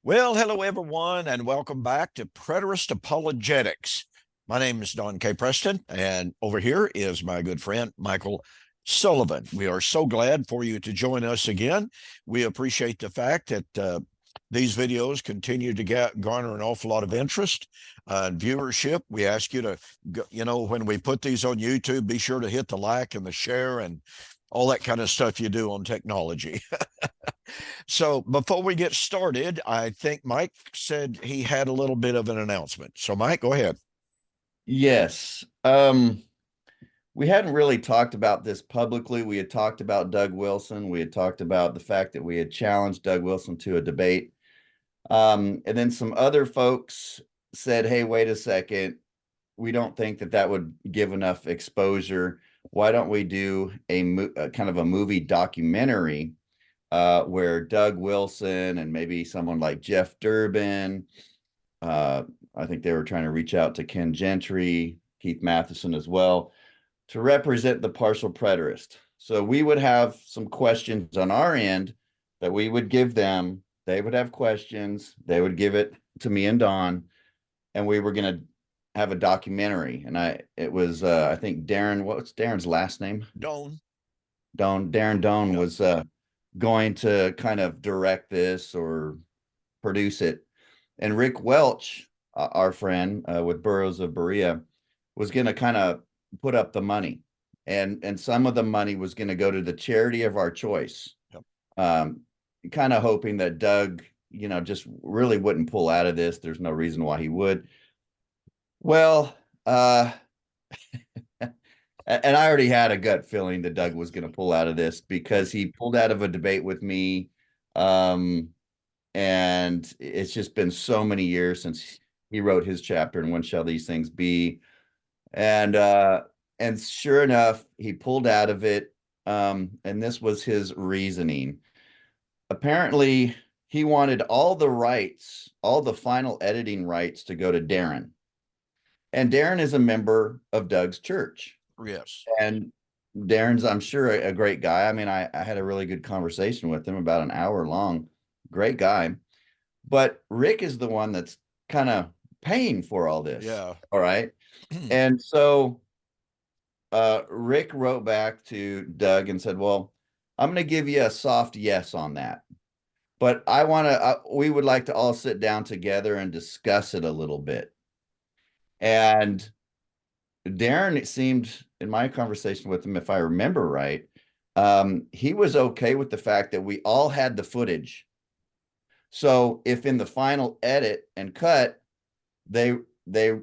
Well, hello everyone, and welcome back to Preterist Apologetics. My name is Don K. Preston, and over here is my good friend Michael Sullivan. We are so glad for you to join us again. We appreciate the fact that these videos continue to garner an awful lot of interest and viewership. We ask you to, when we put these on YouTube, be sure to hit the like and the share and all that kind of stuff you do on technology. So before we get started, I think Mike said he had a little bit of an announcement. So Mike, go ahead. Yes. We hadn't really talked about this publicly. We had talked about Doug Wilson. We had talked about the fact that we had challenged Doug Wilson to a debate. And then some other folks said, hey, wait a second. We don't think that that would give enough exposure. Why don't we do a kind of a movie documentary where Doug Wilson and maybe someone like Jeff Durbin, I think they were trying to reach out to Ken Gentry, Keith Matheson as well, to represent the partial preterist. So we would have some questions on our end that we would give them. They would have questions. They would give it to me and Don, and we were going to have a documentary. And it was I think Darren. What's Darren's last name? Doan. Darren Doan Yep. was going to kind of direct this or produce it. And Rick Welch, our friend with Burroughs of Berea, was going to kind of put up the money. And some of the money was going to go to the charity of our choice. Yep. Kind of hoping that Doug, just really wouldn't pull out of this. There's no reason why he would. Well, and I already had a gut feeling that Doug was going to pull out of this because he pulled out of a debate with me. And it's just been so many years since he wrote his chapter in When Shall These Things Be? And sure enough, he pulled out of it. And this was his reasoning. Apparently, he wanted all the rights, all the final editing rights to go to Darren. And Darren is a member of Doug's church. Yes. And Darren's, I'm sure, a great guy. I mean, I had a really good conversation with him, about an hour long. Great guy. But Rick is the one that's kind of paying for all this. Yeah. All right. And so Rick wrote back to Doug and said, well, I'm going to give you a soft yes on that. But we would like to all sit down together and discuss it a little bit. And Darren, it seemed in my conversation with him, if I remember right, he was okay with the fact that we all had the footage. So if in the final edit and cut, they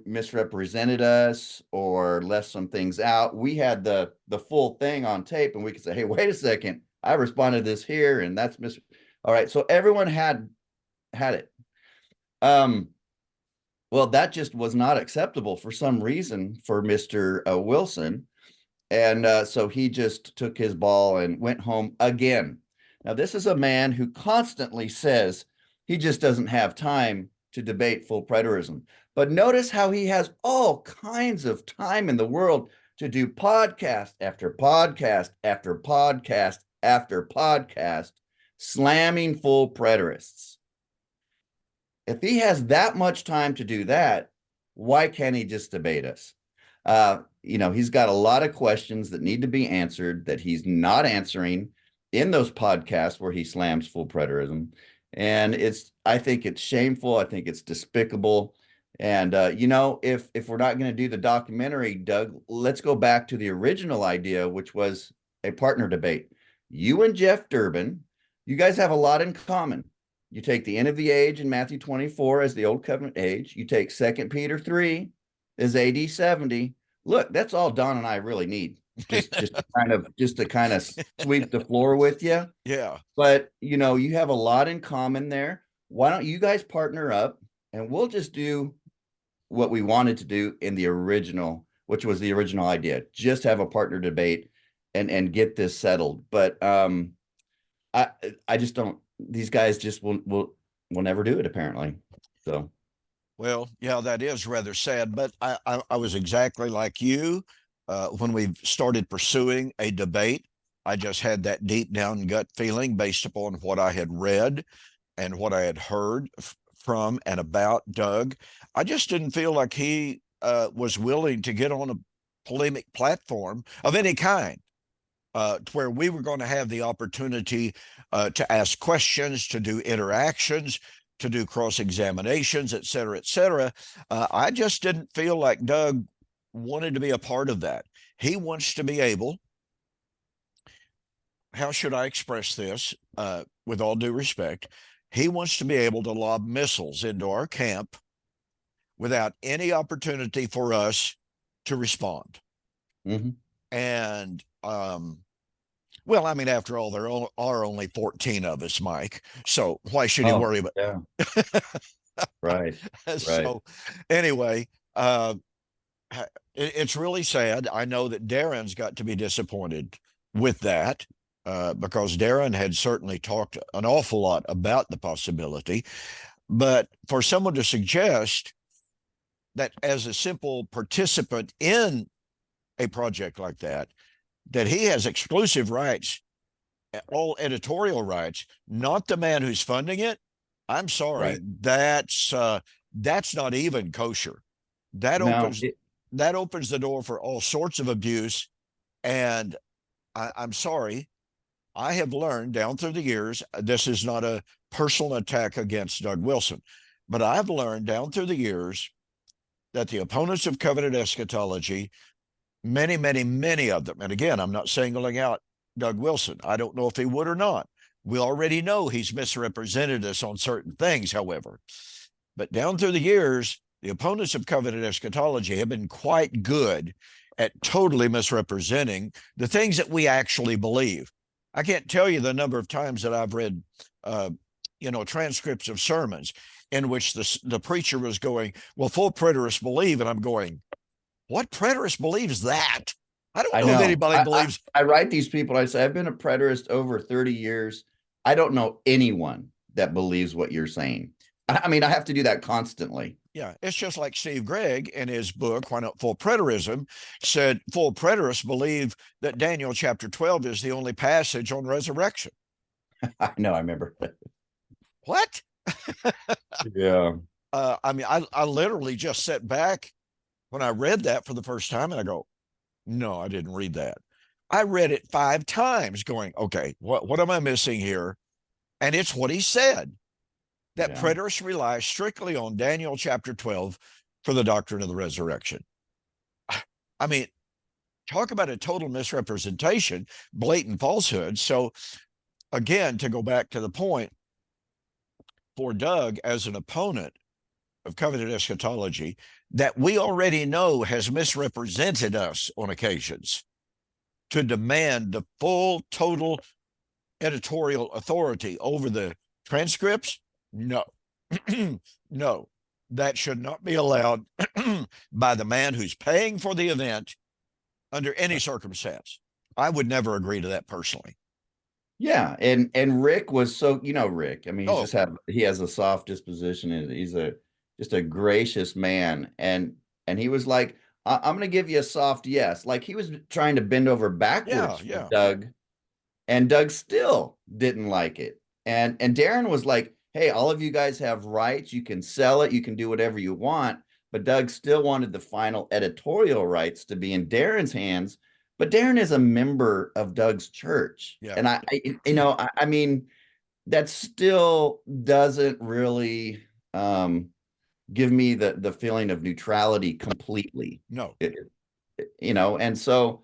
misrepresented us or left some things out, we had the full thing on tape, and we could say, hey, wait a second, I responded to this here, and that's all right. So everyone had it. Well, that just was not acceptable for some reason for Mr. Wilson. And so he just took his ball and went home again. Now, this is a man who constantly says he just doesn't have time to debate full preterism. But notice how he has all kinds of time in the world to do podcast after podcast after podcast after podcast, slamming full preterists. If he has that much time to do that, why can't he just debate us? He's got a lot of questions that need to be answered that he's not answering in those podcasts where he slams full preterism. And I think it's shameful. I think it's despicable. And, if we're not going to do the documentary, Doug, let's go back to the original idea, which was a partner debate. You and Jeff Durbin, you guys have a lot in common. You take the end of the age in Matthew 24 as the old covenant age. You take 2 Peter 3 as AD 70. Look, that's all Don and I really need. Just to kind of sweep the floor with you. Yeah. But you have a lot in common there. Why don't you guys partner up and we'll just do what we wanted to do in the original, which was the original idea. Just have a partner debate and get this settled. But I just don't. These guys just will never do it, apparently. So, well, yeah, that is rather sad. But I was exactly like you when we started pursuing a debate. I just had that deep down gut feeling based upon what I had read and what I had heard from and about Doug, I just didn't feel like he was willing to get on a polemic platform of any kind, to where we were going to have the opportunity to ask questions, to do interactions, to do cross examinations, et cetera, et cetera. I just didn't feel like Doug wanted to be a part of that. He wants to be able, how should I express this with all due respect? He wants to be able to lob missiles into our camp without any opportunity for us to respond. Mhm. And, well, I mean, after all, there are only 14 of us, Mike. So why should he Oh, worry about yeah. Right. Right. So anyway, it's really sad. I know that Darren's got to be disappointed with that, because Darren had certainly talked an awful lot about the possibility. But for someone to suggest that as a simple participant in a project like that, that he has exclusive rights, all editorial rights, not the man who's funding it, I'm sorry, Right. that's not even kosher. That Now, opens that opens the door for all sorts of abuse. And I'm sorry, I have learned down through the years, this is not a personal attack against Doug Wilson, but I've learned down through the years that the opponents of covenant eschatology, many, many, many of them, and again, I'm not singling out Doug Wilson. I don't know if he would or not. We already know he's misrepresented us on certain things, however. But down through the years, the opponents of covenant eschatology have been quite good at totally misrepresenting the things that we actually believe. I can't tell you the number of times that I've read, transcripts of sermons in which the preacher was going, well, full preterists believe, and I'm going, what preterist believes that? I don't I know if know. anybody believes. I write these people. I say, I've been a preterist over 30 years. I don't know anyone that believes what you're saying. I mean, I have to do that constantly. Yeah, it's just like Steve Gregg in his book, Why Not Full Preterism, said full preterists believe that Daniel chapter 12 is the only passage on resurrection. I know. I remember. What? Yeah. I mean, I literally just sat back when I read that for the first time and I go, no, I didn't read that. I read it 5 times going, okay, what am I missing here? And it's what he said, that Yeah. preterists rely strictly on Daniel chapter 12 for the doctrine of the resurrection. I mean, talk about a total misrepresentation, blatant falsehood. So, again, to go back to the point, for Doug as an opponent of covenant eschatology, that we already know has misrepresented us on occasions, to demand the full, total editorial authority over the transcripts, no. No, that should not be allowed by the man who's paying for the event under any circumstance. I would never agree to that personally. Yeah. And Rick was so, Rick, I mean, Oh, he has a soft disposition and he's just a gracious man. And he was like, I'm going to give you a soft yes. Like he was trying to bend over yeah, backwards for yeah. Doug, and Doug still didn't like it. And Darren was like, hey, all of you guys have rights. You can sell it. You can do whatever you want. But Doug still wanted the final editorial rights to be in Darren's hands. But Darren is a member of Doug's church. Yeah. And I mean, that still doesn't really give me the feeling of neutrality completely. No. And so,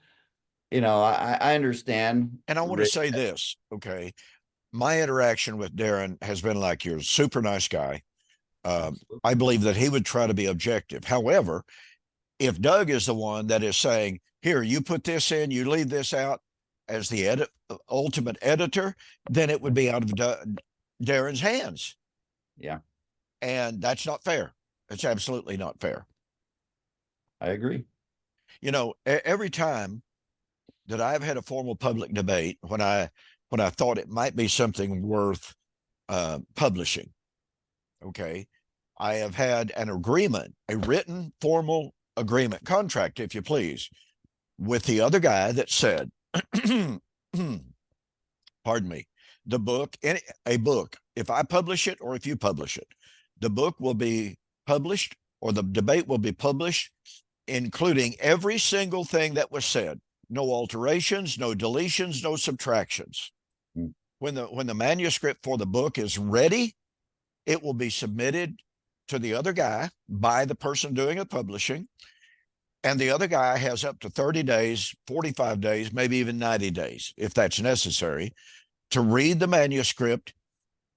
I understand. And I want to Rick. say this, okay? My interaction with Darren has been like yours, super nice guy. I believe that he would try to be objective. However, if Doug is the one that is saying, here, you put this in, you leave this out as the ultimate editor, then it would be out of Darren's hands. Yeah, And that's not fair. It's absolutely not fair. I agree. Every time that I've had a formal public debate, when I thought it might be something worth publishing, okay, I have had an agreement, a written formal agreement, contract, if you please, with the other guy that said, pardon me, the book, a book, if I publish it or if you publish it, the book will be published or the debate will be published, including every single thing that was said. No alterations, no deletions, no subtractions. Mm. When the manuscript for the book is ready, it will be submitted to the other guy by the person doing the publishing. And the other guy has up to 30 days, 45 days, maybe even 90 days, if that's necessary, to read the manuscript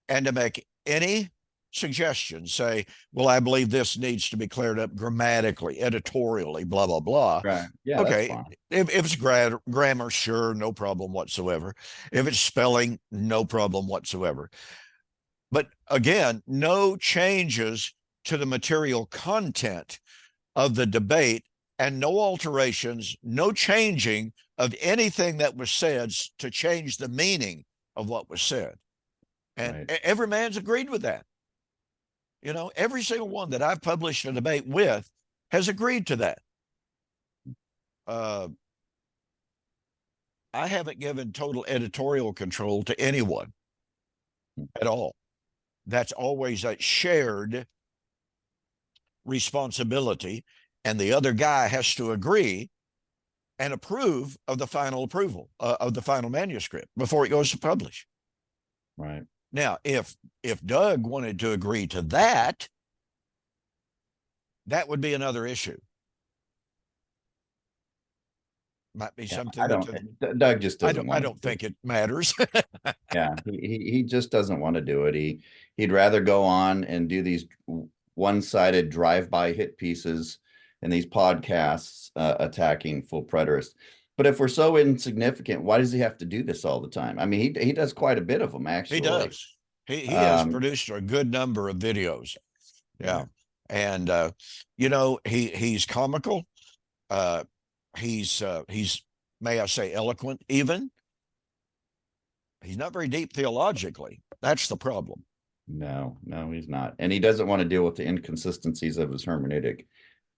and to make any suggestions. Say, well, I believe this needs to be cleared up grammatically, editorially, blah, blah, blah. Right. Yeah, that's Okay. fine. If it's grammar, sure, no problem whatsoever. If it's spelling, no problem whatsoever. But again, no changes to the material content of the debate and no alterations, no changing of anything that was said to change the meaning of what was said. And Right. every man's agreed with that. You know, every single one that I've published a debate with has agreed to that. I haven't given total editorial control to anyone at all. That's always a shared responsibility, and the other guy has to agree and approve of the final approval of the final manuscript before it goes to publish. Right. Now, if Doug wanted to agree to that, that would be another issue. Might be something that Doug just doesn't want I don't think it matters. Yeah, he just doesn't want to do it. He'd rather go on and do these one-sided drive-by hit pieces and these podcasts attacking full preterists. But if we're so insignificant, why does he have to do this all the time? I mean, he does quite a bit of them, actually. He does. He has produced a good number of videos. Yeah. And you know, he's comical. He's may I say eloquent even. He's not very deep theologically. That's the problem. No, he's not. And he doesn't want to deal with the inconsistencies of his hermeneutic.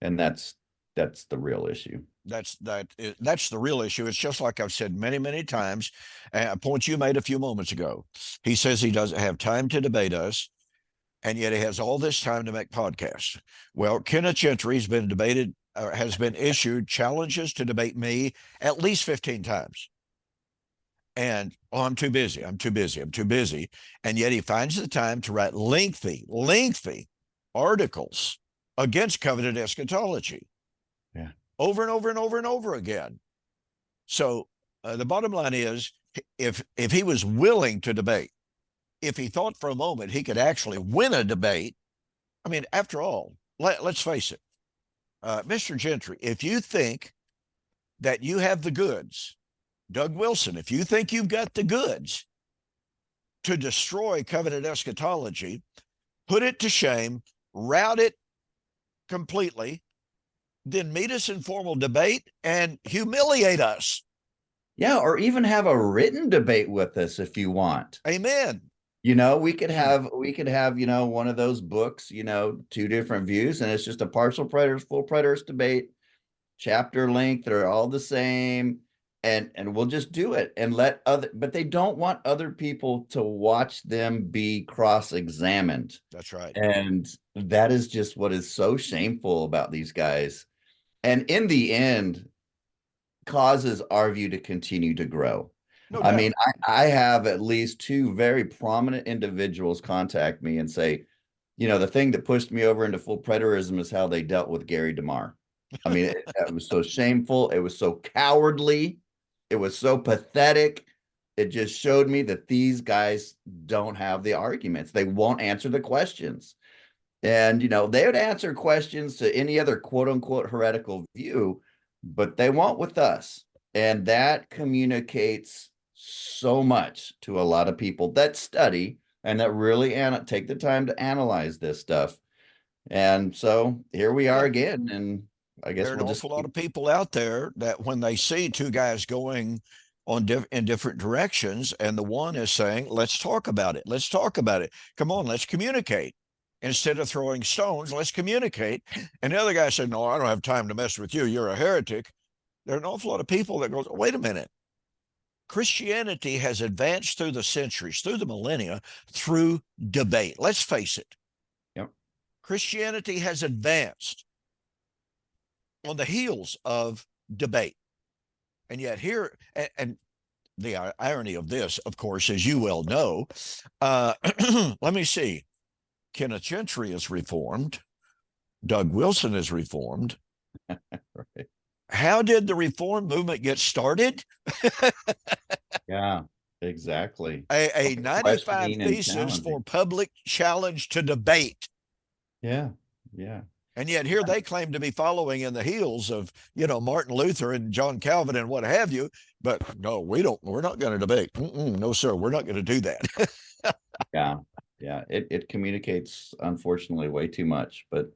And that's the real issue. That's the real issue. It's just like I've said many, many times, a point you made a few moments ago. He says he doesn't have time to debate us, and yet he has all this time to make podcasts. Well, Kenneth Gentry has been debated, has been issued challenges to debate me at least 15 times. And, oh, I'm too busy. And yet he finds the time to write lengthy articles against covenant eschatology. Yeah. Over and over and over and over again. So the bottom line is, if he was willing to debate, if he thought for a moment he could actually win a debate, I mean, after all, let's face it, Mr. Gentry, if you think that you have the goods, Doug Wilson, if you think you've got the goods to destroy covenant eschatology, put it to shame, rout it completely, then meet us in formal debate and humiliate us. Yeah, or even have a written debate with us if you want. Amen. You know, we could have, you know, one of those books, you know, two different views, and it's just a partial preterist, full preterist debate, chapter length, they're all the same, and we'll just do it and let but they don't want other people to watch them be cross-examined. That's right. And that is just what is so shameful about these guys. And in the end, causes our view to continue to grow. No I doubt. mean, I have at least two very prominent individuals contact me and say, you know, the thing that pushed me over into full preterism is how they dealt with Gary DeMar. I mean, it was so shameful. It was so cowardly. It was so pathetic. It just showed me that these guys don't have the arguments. They won't answer the questions. And, you know, they would answer questions to any other quote unquote heretical view, but they won't with us. And that communicates so much to a lot of people that study and that really take the time to analyze this stuff. And so here we are again. And I guess there are an awful lot of people out there that when they see two guys going on in different directions, and the one is saying, let's talk about it. Let's talk about it. Come on, let's communicate. Instead of throwing stones, let's communicate. And the other guy said, no, I don't have time to mess with you. You're a heretic. There are an awful lot of people that goes, wait a minute. Christianity has advanced through the centuries, through the millennia, through debate. Let's face it. Yep. Christianity has advanced on the heels of debate. And yet here, and the irony of this, of course, as you well know, let me see. Kenneth Gentry is Reformed. Doug Wilson is Reformed. Right. How did the Reform movement get started? Yeah, exactly. A 95 Questioning and thesis for challenging. public challenge to debate. Yeah, yeah. And yet here they claim to be following in the heels of, Martin Luther and John Calvin and what have you. But no, we're not going to debate. No, sir, we're not going to do that. Yeah, yeah. It communicates, unfortunately, way too much. But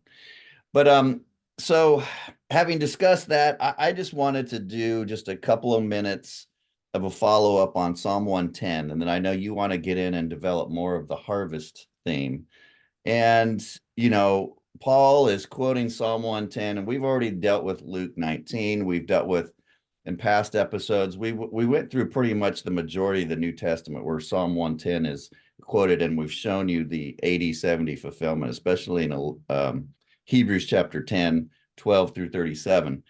so having discussed that, I just wanted to do just a couple of minutes of a follow-up on Psalm 110. And then I know you want to get in and develop more of the harvest theme. And, Paul is quoting Psalm 110, and we've already dealt with Luke 19. We've dealt with, in past episodes, we went through pretty much the majority of the New Testament where Psalm 110 is quoted, and we've shown you the 80-70 fulfillment, especially in Hebrews chapter 10, 12 through 37.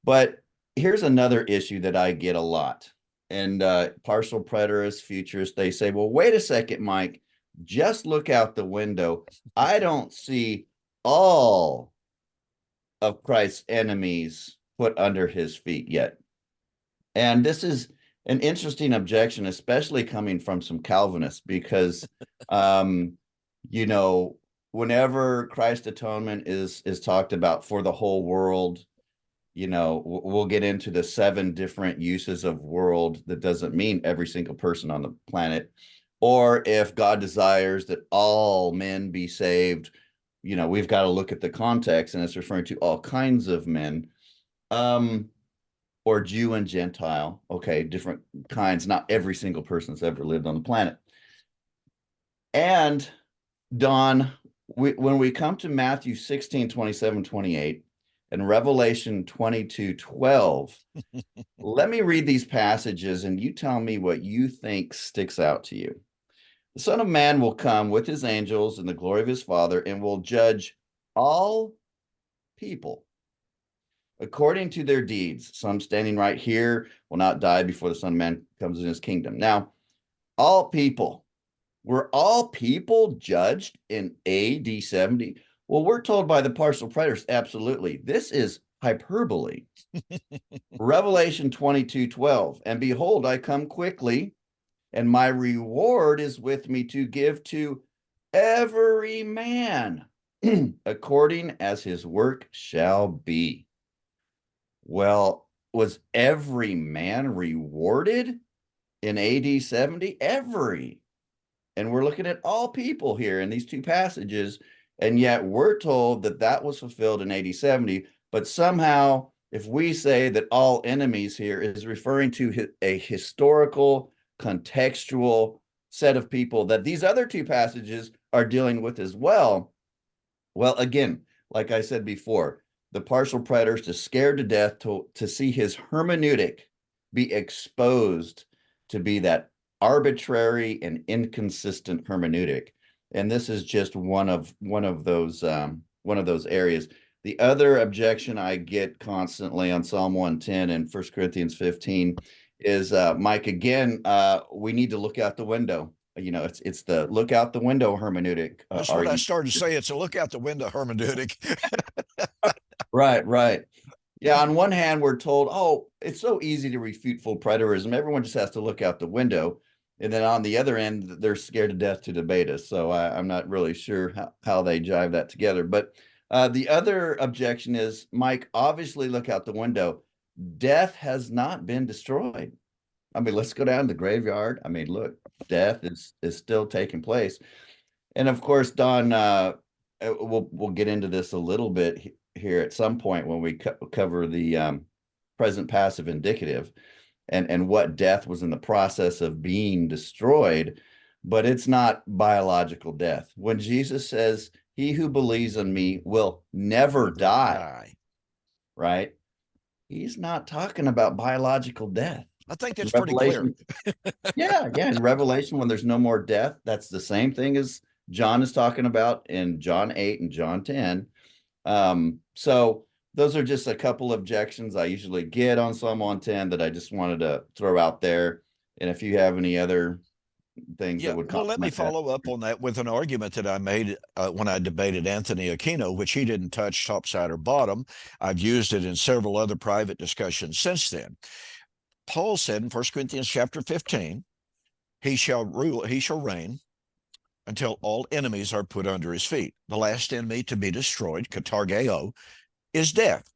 But here's another issue that I get a lot. And partial preterists, futurists, they say, well, wait a second, Mike, just look out the window. I don't see all of Christ's enemies put under his feet yet. And this is an interesting objection, especially coming from some Calvinists, because, whenever Christ's atonement is talked about for the whole world, we'll get into the 7 different uses of world. That doesn't mean every single person on the planet. Or if God desires that all men be saved, we've got to look at the context, and it's referring to all kinds of men, or Jew and Gentile. Okay, different kinds. Not every single person that's ever lived on the planet. And Don, when we come to Matthew 16, 27, 28, and Revelation 22, 12, let me read these passages and you tell me what you think sticks out to you. The Son of Man will come with his angels in the glory of his Father and will judge all people according to their deeds. Some standing right here will not die before the Son of Man comes in his kingdom. Now, all people, were all people judged in AD 70? Well, we're told by the partial preterists, absolutely. This is hyperbole. Revelation 22, 12. And behold, I come quickly, and my reward is with me to give to every man according as his work shall be. Well, was every man rewarded in AD 70? Every. And we're looking at all people here in these 2 passages. And yet we're told that that was fulfilled in AD 70. But somehow, if we say that all enemies here is referring to a historical, contextual set of people that these other 2 passages are dealing with as well. Well, again, like I said before, the partial preterist is scared to death to see his hermeneutic be exposed to be that arbitrary and inconsistent hermeneutic. And this is just one of those areas. The other objection I get constantly on Psalm 110 and 1 Corinthians 15 is, Mike, again, we need to look out the window. It's the look out the window hermeneutic. That's what I started to say. It's a look out the window hermeneutic. Right. Yeah, on one hand, we're told, oh, it's so easy to refute full preterism. Everyone just has to look out the window. And then on the other end, they're scared to death to debate us. So I'm not really sure how they jive that together. But the other objection is, Mike, obviously look out the window. Death has not been destroyed. I mean, let's go down to the graveyard. I mean, look, death is still taking place. And of course, Don, we'll get into this a little bit here at some point when we cover the present passive indicative and what death was in the process of being destroyed, but it's not biological death. When Jesus says, he who believes in me will never die, right? He's not talking about biological death. I think that's pretty clear. Revelation, yeah, yeah. In Revelation, when there's no more death, that's the same thing as John is talking about in John 8 and John 10. So those are just a couple objections I usually get on Psalm 110 that I just wanted to throw out there. And if you have any other things Yeah, that would well, let me complement that. follow up on that with an argument that I made when I debated Anthony Aquino, which he didn't touch top side or bottom. I've used it in several other private discussions since then. Paul said in 1 Corinthians chapter 15, he shall rule, he shall reign until all enemies are put under his feet. The last enemy to be destroyed, katargeo, is death.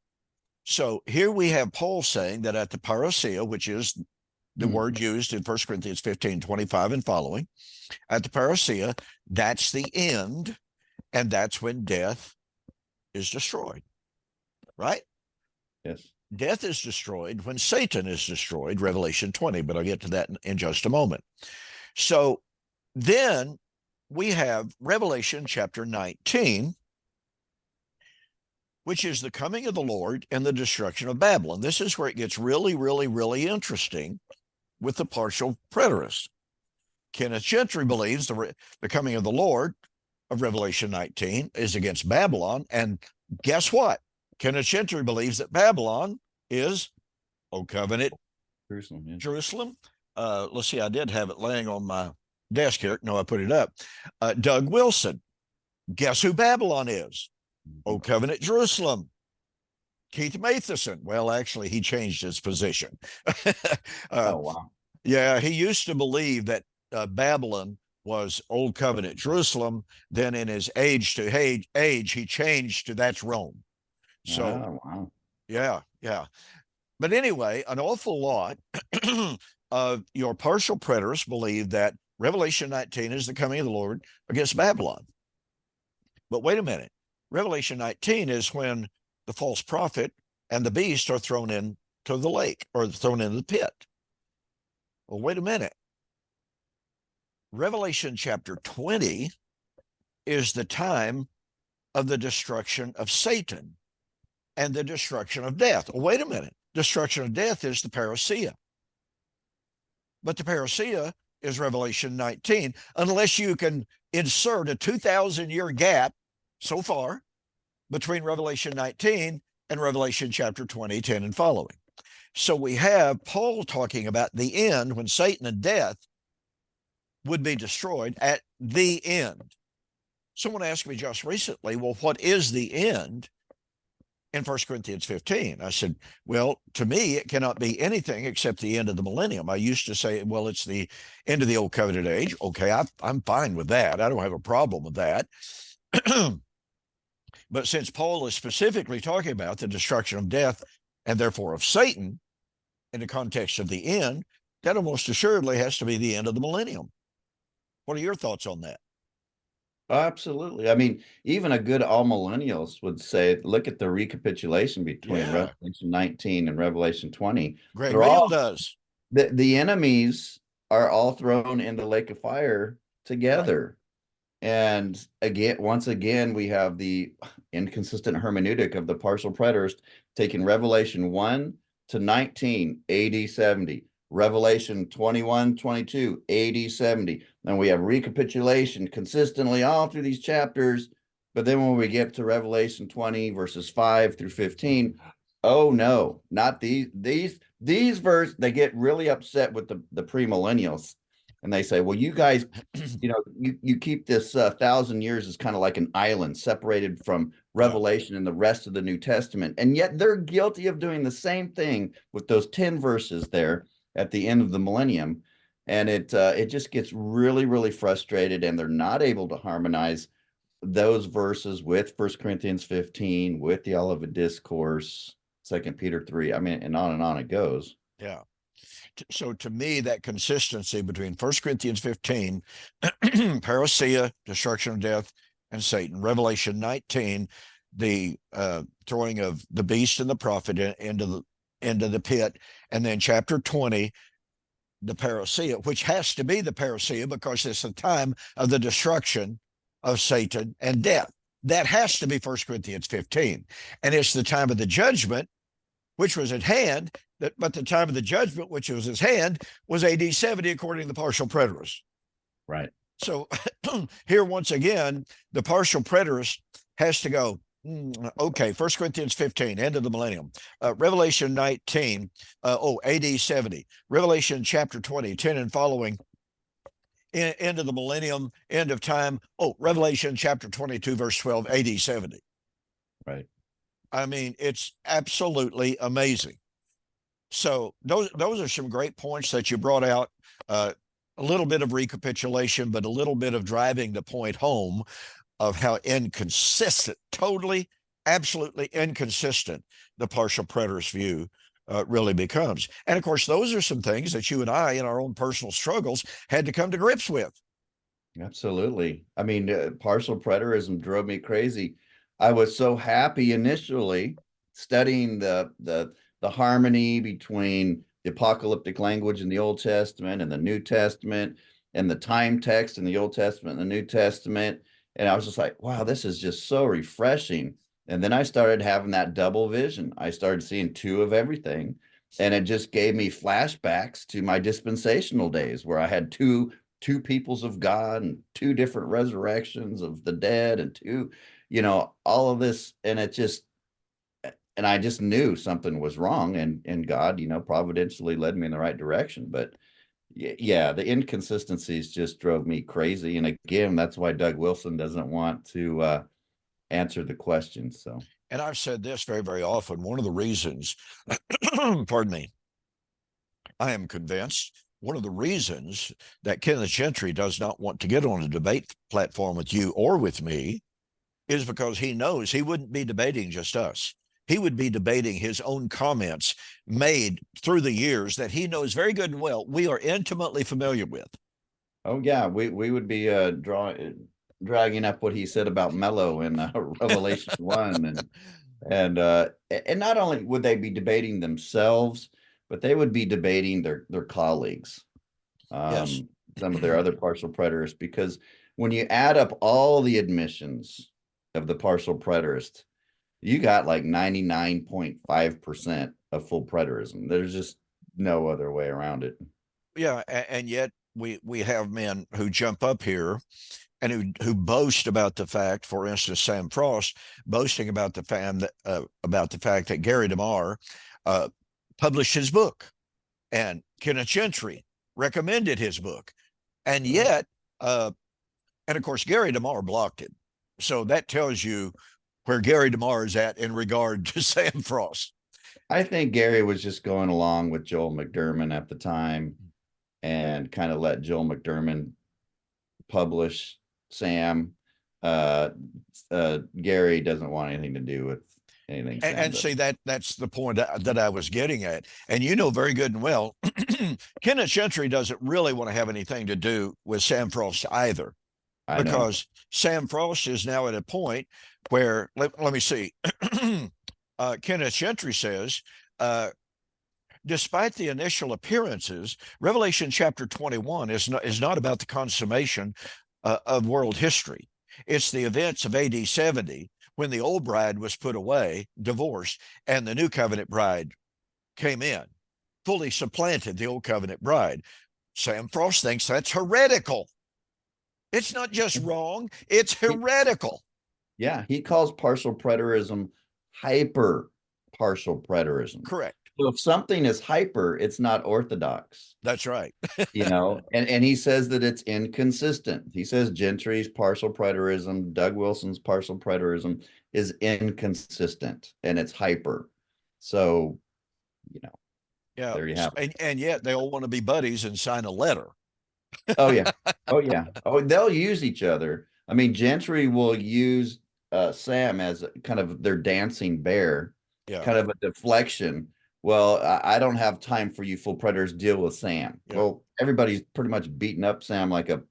So here we have Paul saying that at the parousia, which is the word used in 1 Corinthians 15, 25 and following, at the parousia, that's the end, and that's when death is destroyed, right? Yes. Death is destroyed when Satan is destroyed, Revelation 20, but I'll get to that in just a moment. So then we have Revelation chapter 19, which is the coming of the Lord and the destruction of Babylon. This is where it gets really, really, really interesting with the partial preterist. Kenneth Gentry believes the coming of the Lord of Revelation 19 is against Babylon. And guess what? Kenneth Gentry believes that Babylon is Old Covenant Jerusalem. Yeah. Jerusalem. Let's see, I did have it laying on my desk here. No, I put it up. Doug Wilson. Guess who Babylon is? Old Covenant Jerusalem. Keith Matheson. Well, actually, he changed his position. Oh, wow. Yeah, he used to believe that Babylon was Old Covenant Jerusalem. Then in his age, he changed to that's Rome. So, wow. yeah, yeah. But anyway, an awful lot of your partial preterists believe that Revelation 19 is the coming of the Lord against Babylon. But wait a minute. Revelation 19 is when the false prophet and the beast are thrown into the lake or thrown into the pit. Well, wait a minute. Revelation chapter 20 is the time of the destruction of Satan and the destruction of death. Well, wait a minute. Destruction of death is the parousia. But the parousia is Revelation 19, unless you can insert a 2,000-year gap so far between Revelation 19 and Revelation chapter 20, 10 and following. So we have Paul talking about the end when Satan and death would be destroyed at the end. Someone asked me just recently, well, what is the end in 1 Corinthians 15? I said, well, to me, it cannot be anything except the end of the millennium. I used to say, well, it's the end of the Old Covenant age. Okay, I'm fine with that. I don't have a problem with that. But since Paul is specifically talking about the destruction of death and therefore of Satan in the context of the end, that almost assuredly has to be the end of the millennium. What are your thoughts on that? Absolutely. I mean, even a good all millennials would say, look at the recapitulation between Revelation 19 and Revelation 20. Greg They're Real all, does. the enemies are all thrown in the lake of fire together. Right. And again, once again, we have the inconsistent hermeneutic of the partial preterist taking Revelation 1 to 19, AD 70. Revelation 21, 22, AD 70. And we have recapitulation consistently all through these chapters. But then when we get to Revelation 20, verses 5 through 15, oh no, not these verses. They get really upset with the premillennials. And they say, well, you guys, you keep this 1,000 years as kind of like an island separated from Revelation and the rest of the New Testament. And yet they're guilty of doing the same thing with those 10 verses there at the end of the millennium. And it just gets really, really frustrated, and they're not able to harmonize those verses with 1 Corinthians 15, with the Olivet Discourse, 2 Peter 3. I mean, and on it goes. Yeah. So to me, that consistency between 1 Corinthians 15, parousia, destruction of death, and Satan, Revelation 19, the throwing of the beast and the prophet into the pit, and then chapter 20, the parousia, which has to be the parousia because it's the time of the destruction of Satan and death. That has to be 1 Corinthians 15. And it's the time of the judgment, which was at hand, but the time of the judgment, which was his hand, was AD 70, according to the partial preterist. Right. So here, once again, the partial preterist has to go, okay, 1 Corinthians 15, end of the millennium. Revelation 19, AD 70. Revelation chapter 20, 10 and following, end of the millennium, end of time. Revelation chapter 22, verse 12, AD 70. Right. I mean, it's absolutely amazing. So those are some great points that you brought out. A little bit of recapitulation, but a little bit of driving the point home of how inconsistent, totally, absolutely inconsistent the partial preterist view really becomes. And of course, those are some things that you and I, in our own personal struggles, had to come to grips with. Absolutely. I mean, partial preterism drove me crazy. I was so happy initially studying the harmony between the apocalyptic language in the Old Testament and the New Testament, and the time text in the Old Testament and the New Testament. And I was just like, wow, this is just so refreshing. And then I started having that double vision. I started seeing two of everything. And it just gave me flashbacks to my dispensational days where I had two peoples of God and two different resurrections of the dead and two, all of this. And I just knew something was wrong, and God, providentially led me in the right direction. But yeah, the inconsistencies just drove me crazy. And again, that's why Doug Wilson doesn't want to answer the question. So, and I've said this very, very often. One of the reasons, pardon me, I am convinced one of the reasons that Kenneth Gentry does not want to get on a debate platform with you or with me is because he knows he wouldn't be debating just us. He would be debating his own comments made through the years that he knows very good and well we are intimately familiar with. oh yeah, we would be dragging up what he said about Mello in Revelation 1, and not only would they be debating themselves, but they would be debating their colleagues, Yes. some of their other partial preterists, because when you add up all the admissions of the partial preterist, you got like 99.5% of full preterism. There's just no other way around it. Yeah, and yet we have men who jump up here and who boast about the fact, for instance, Sam Frost boasting about the fact that Gary DeMar published his book, and Kenneth Gentry recommended his book, and yet, and of course, Gary DeMar blocked it. So that tells you where Gary DeMar is at in regard to Sam Frost. I think Gary was just going along with Joel McDermott at the time and kind of let Joel McDermott publish Sam. Gary doesn't want anything to do with anything. And see, that's the point that I was getting at. And you know very good and well, Kenneth Gentry doesn't really want to have anything to do with Sam Frost either, because Sam Frost is now at a point where, let me see, Kenneth Gentry says, despite the initial appearances, Revelation chapter 21 is not about the consummation of world history. It's the events of AD 70, when the old bride was put away, divorced, and the new covenant bride came in, fully supplanted the old covenant bride. Sam Frost thinks that's heretical. It's not just wrong, it's heretical. Yeah, he calls partial preterism hyper partial preterism. Correct. So if something is hyper, it's not orthodox. That's right. And he says that it's inconsistent. He says Gentry's partial preterism, Doug Wilson's partial preterism is inconsistent, and it's hyper. So, yeah, there you have it. And yet they all want to be buddies and sign a letter. Oh yeah. Oh yeah. Oh, they'll use each other. I mean, Gentry will use Sam as kind of their dancing bear, kind of a deflection. Well, I don't have time for you full preterists, deal with Sam. Yeah. Well, everybody's pretty much beating up Sam like a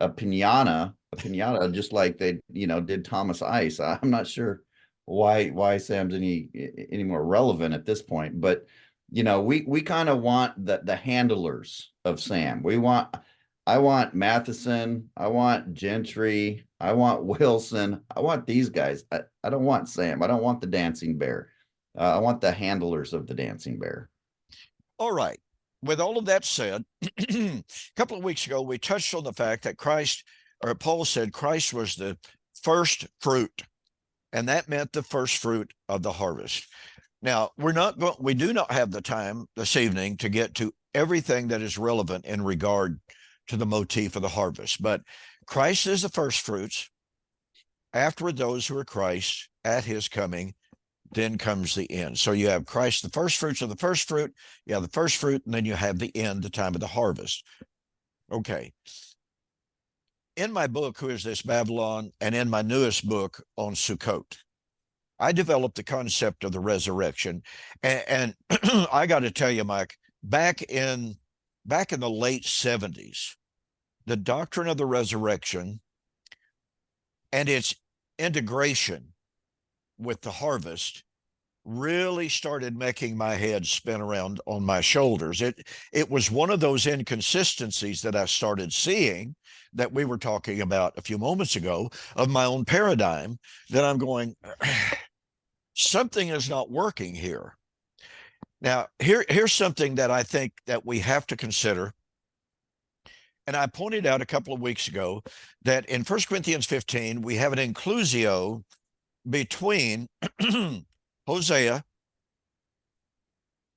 pinata, just like they, did Thomas Ice. I'm not sure why Sam's any more relevant at this point, but we kind of want the handlers of Sam. I want Matheson, I want Gentry, I want Wilson, I want these guys. I don't want Sam. I don't want the dancing bear. I want the handlers of the dancing bear. All right. With all of that said, a couple of weeks ago, we touched on the fact that Christ, or Paul said Christ was the first fruit, and that meant the first fruit of the harvest. Now, we do not have the time this evening to get to everything that is relevant in regard to the motif of the harvest, but Christ is the first fruits. Afterward, those who are Christ at his coming, then comes the end. So you have Christ, the first fruits of the first fruit, you have the first fruit, and then you have the end, the time of the harvest. Okay. In my book, Who is This Babylon? And in my newest book on Sukkot, I developed the concept of the resurrection. And I got to tell you, Mike, back in the late 70s, the doctrine of the resurrection and its integration with the harvest really started making my head spin around on my shoulders. It was one of those inconsistencies that I started seeing that we were talking about a few moments ago of my own paradigm, that I'm going, something is not working here. Now, here's something that I think that we have to consider. And I pointed out a couple of weeks ago that in 1 Corinthians 15, we have an inclusio between Hosea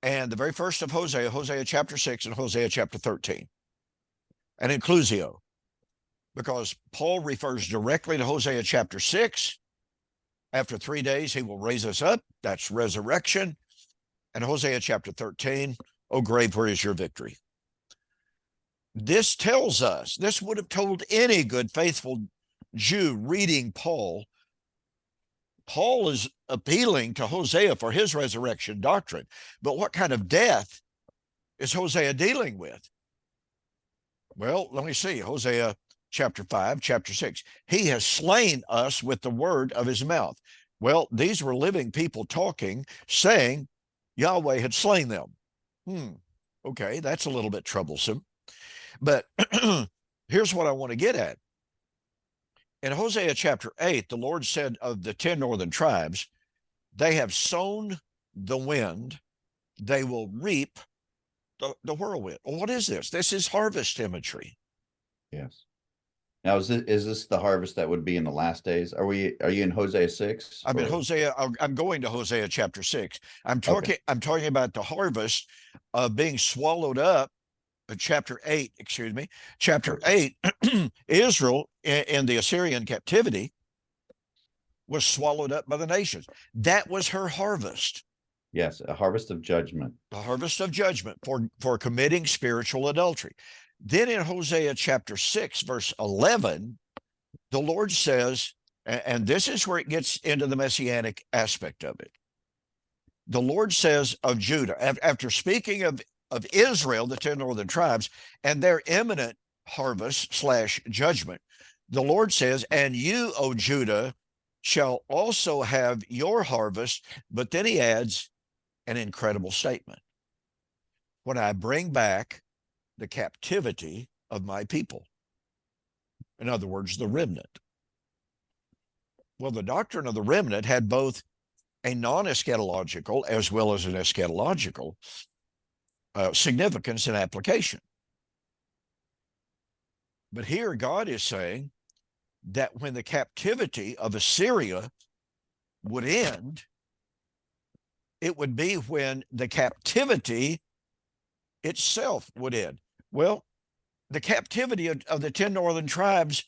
and the very first of Hosea, Hosea chapter 6 and Hosea chapter 13. An inclusio, because Paul refers directly to Hosea chapter 6. After 3 days, he will raise us up. That's resurrection. And Hosea chapter 13, O grave, where is your victory? This tells us, this would have told any good, faithful Jew reading Paul is appealing to Hosea for his resurrection doctrine. But what kind of death is Hosea dealing with? Well, let me see. Hosea chapter 5, chapter 6. He has slain us with the word of his mouth. Well, these were living people talking, saying Yahweh had slain them. Okay, that's a little bit troublesome. But here's what I want to get at. In Hosea chapter 8, the Lord said of the 10 northern tribes, they have sown the wind, they will reap the whirlwind. Well, what is this? This is harvest imagery. Yes. Now, is this the harvest that would be in the last days? Are you in Hosea 6? I'm in Hosea. I'm going to Hosea chapter 6. I'm talking about the harvest of being swallowed up. Chapter 8, chapter 8, Israel in the Assyrian captivity was swallowed up by the nations. That was her harvest. Yes, a harvest of judgment. The harvest of judgment for committing spiritual adultery. Then in Hosea chapter 6, verse 11, the Lord says, and this is where it gets into the messianic aspect of it. The Lord says of Judah, after speaking of Israel, the 10 northern tribes, and their imminent harvest / judgment, the Lord says, and you, O Judah, shall also have your harvest. But then he adds an incredible statement. When I bring back the captivity of my people. In other words, the remnant. Well, the doctrine of the remnant had both a non-eschatological as well as an eschatological significance and application. But here God is saying that when the captivity of Assyria would end, it would be when the captivity itself would end. Well, the captivity of the 10 northern tribes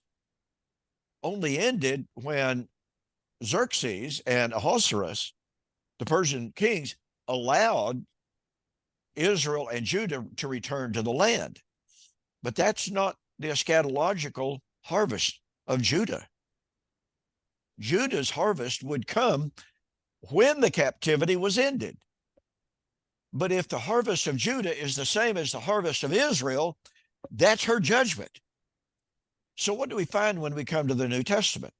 only ended when Xerxes and Ahasuerus, the Persian kings, allowed Israel and Judah to return to the land. But that's not the eschatological harvest of Judah. Judah's harvest would come when the captivity was ended. But if the harvest of Judah is the same as the harvest of Israel, that's her judgment. So what do we find when we come to the New Testament?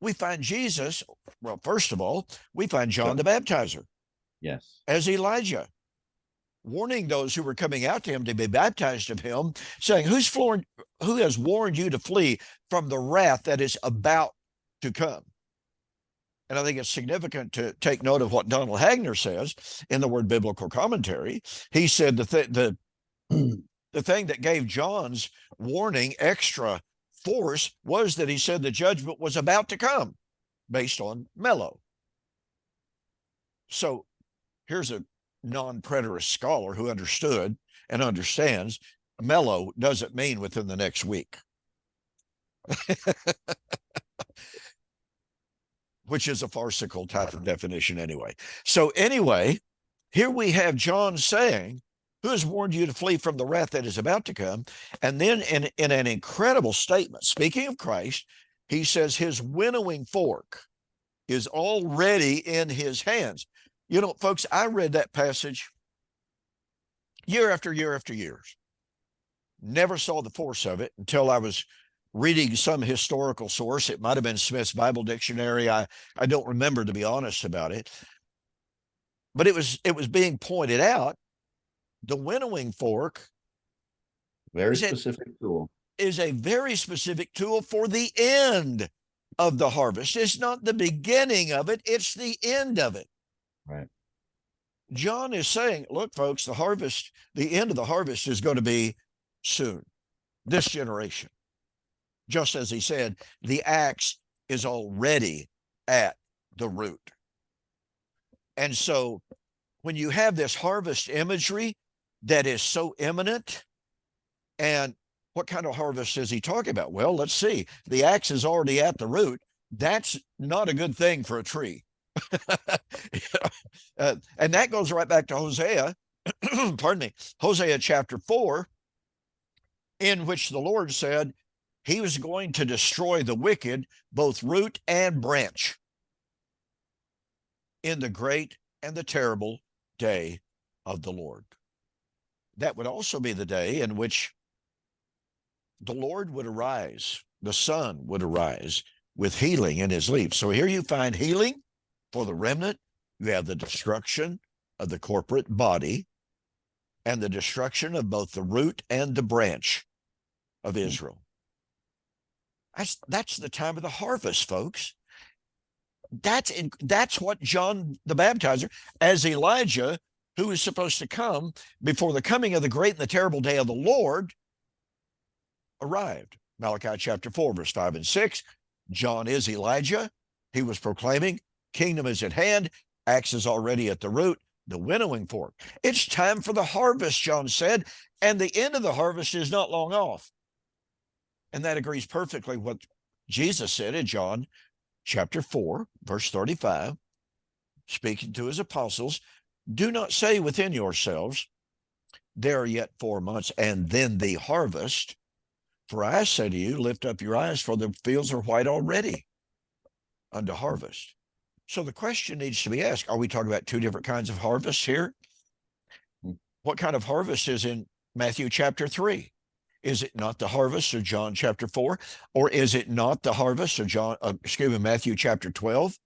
We find Jesus, well, first of all, we find John the Baptizer. Yes. As Elijah, warning those who were coming out to him to be baptized of him, saying, who has warned you to flee from the wrath that is about to come? and I think it's significant to take note of what Donald Hagner says in the Word Biblical Commentary. He said the thing that gave John's warning extra force was that he said the judgment was about to come based on Mello. So here's a non-preterist scholar who understood and understands Mello doesn't mean within the next week. Which is a farcical type of definition anyway. So anyway, here we have John saying, who has warned you to flee from the wrath that is about to come? And then in an incredible statement, speaking of Christ, he says his winnowing fork is already in his hands. You know, folks, I read that passage year after year after years. Never saw the force of it until I was reading some historical source. It might have been Smith's Bible Dictionary. I don't remember, to be honest about it. But it was being pointed out. The winnowing fork Very specific tool. Is a very specific tool for the end of the harvest. It's not the beginning of it, it's the end of it. Right. John is saying, look, folks, the harvest, the end of the harvest is going to be soon, this generation. Just as he said, the axe is already at the root. And so when you have this harvest imagery that is so imminent, and what kind of harvest is he talking about? Well, let's see. The axe is already at the root. That's not a good thing for a tree. And that goes right back to Hosea, pardon me, Hosea chapter 4, in which the Lord said he was going to destroy the wicked, both root and branch, in the great and the terrible day of the Lord. That would also be the day in which the Lord would arise, the Son would arise with healing in his leaves. So here you find healing for the remnant. You have the destruction of the corporate body and the destruction of both the root and the branch of Israel. That's the time of the harvest, folks. That's what John the Baptizer, as Elijah, who is supposed to come before the coming of the great and the terrible day of the Lord, arrived. Malachi chapter 4, verse 5 and 6. John is Elijah. He was proclaiming, kingdom is at hand, axe is already at the root, the winnowing fork. It's time for the harvest, John said, and the end of the harvest is not long off. And that agrees perfectly with what Jesus said in John chapter 4, verse 35, speaking to his apostles, do not say within yourselves, there are yet 4 months, and then the harvest. For I say to you, lift up your eyes, for the fields are white already unto harvest. So the question needs to be asked, are we talking about two different kinds of harvests here? What kind of harvest is in Matthew chapter 3? Is it not the harvest of John chapter 4? Or is it not the harvest of Matthew chapter 12?